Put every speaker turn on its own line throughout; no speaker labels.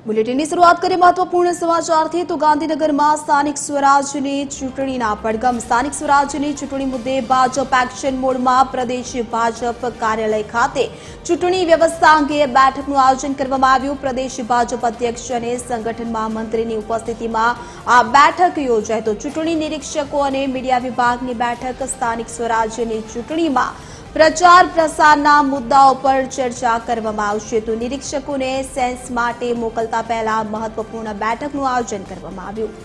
બુલેટિનની શરૂઆત કરીએ મહત્વપૂર્ણ સમાચારથી તો ગાંધીનગરમાં સ્થાનિક સ્વરાજની ચૂંટણીના પડઘમ સ્થાનિક સ્વરાજની ચૂંટણી મુદ્દે ભાજપ એક્શન મોડમાં પ્રદેશ ભાજપ કાર્યાલય ખાતે ચૂંટણી વ્યવસ્થા અંગે બેઠકનું આયોજન કરવામાં આવ્યું। પ્રદેશ ભાજપ અધ્યક્ષ અને સંગઠન મહામંત્રીની ઉપસ્થિતિમાં આ બેઠક યોજાઈ તો ચૂંટણી નિરીક્ષકો અને મીડિયા વિભાગની બેઠક સ્થાનિક સ્વરાજની ચૂંટણીમાં પ્રચાર પ્રસારના મુદ્દાઓ પર ચર્ચા કરવામાં આવશે તો નિરીક્ષકોને સેન્સ માટે મોકલતા પહેલા મહત્વપૂર્ણ બેઠકનું આયોજન કરવામાં આવ્યું।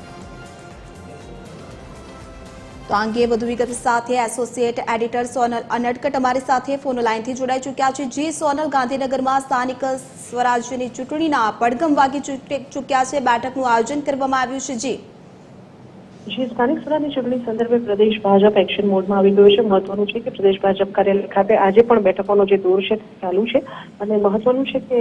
તો આ અંગે વધુ વિગત સાથે એસોસિએટ એડિટર સોનલ અનડકટ અમારી સાથે ફોન લાઈનથી જોડાઈ ચૂક્યા છે। જી સોનલ, ગાંધીનગરમાં સ્થાનિક સ્વરાજ્યની ચૂંટણીના પડઘમ વાગી ચૂક્યા છે, બેઠકનું આયોજન કરવામાં આવ્યું છે। જી
સ્થાનિક સ્વરાજની ચૂંટણી સંદર્ભે પ્રદેશ ભાજપ એક્શન મોડમાં આવી ગયો છે। મહત્વનું છે કે પ્રદેશ ભાજપ કાર્યાલય ખાતે આજે પણ બેઠકોનો જે દોર છે ચાલુ છે અને મહત્વનું છે કે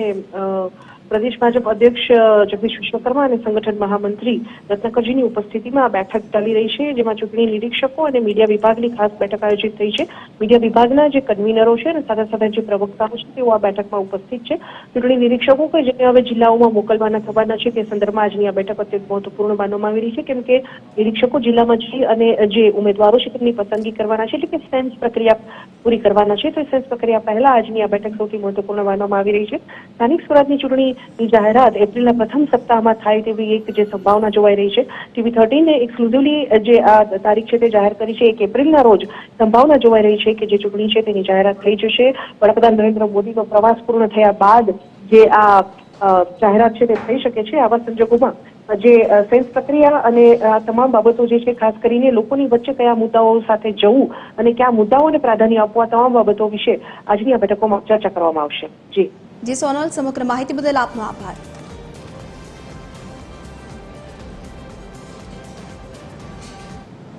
પ્રદેશ ભાજપ અધ્યક્ષ જગદીશ વિશ્વકર્મા અને સંગઠન મહામંત્રી રત્નાકરજીની ઉપસ્થિતિમાં આ બેઠક ચાલી રહી છે, જેમાં ચૂંટણી નિરીક્ષકો અને મીડિયા વિભાગની ખાસ બેઠક આયોજિત થઈ છે। મીડિયા વિભાગના જે કન્વીનરો છે અને સાથે સાથે જે પ્રવક્તાઓ છે તેઓ આ બેઠકમાં ઉપસ્થિત છે। ચૂંટણી નિરીક્ષકો કે જેને હવે જિલ્લાઓમાં મોકલવાના થવાના છે તે સંદર્ભમાં આજની આ બેઠક અત્યંત મહત્વપૂર્ણ માનવામાં આવી રહી છે, કેમ કે નિરીક્ષકો જિલ્લામાં જઈ અને જે ઉમેદવારો છે તેમની પસંદગી કરવાના છે, એટલે કે સેન્સ પ્રક્રિયા પૂરી કરવાના છે। તો સેન્સ પ્રક્રિયા પહેલા આજની આ બેઠક સૌથી મહત્વપૂર્ણ માનવામાં આવી રહી છે। સ્થાનિક સ્વરાજની ચૂંટણીની જાહેરાત એપ્રિલના પ્રથમ સપ્તાહમાં થાય તેવી એક જે સંભાવના જોવાઈ રહી છે। TV13 એક્સક્લુઝિવલી જે આ તારીખ છે તે જાહેર કરી છે। 1 એપ્રિલના રોજ સંભાવના જોવાઈ રહી છે કે જે ચૂંટણી છે તેની જાહેરાત થઈ જશે। વડાપ્રધાન નરેન્દ્ર મોદીનો પ્રવાસ પૂર્ણ થયા બાદ જે આ જાહેરાત છે તે થઈ શકે છે। આવા સંજોગોમાં જે સેન્સ પ્રક્રિયા અને આ તમામ બાબતો જે છે, ખાસ કરીને લોકોની વચ્ચે કયા મુદ્દાઓ સાથે જવું અને કયા મુદ્દાઓને પ્રાધાન્ય આપવા, તમામ બાબતો વિશે આજની આ બેઠકોમાં ચર્ચા કરવામાં આવશે। જી
સોનલ, સમગ્ર માહિતી બદલ આપનો આભાર।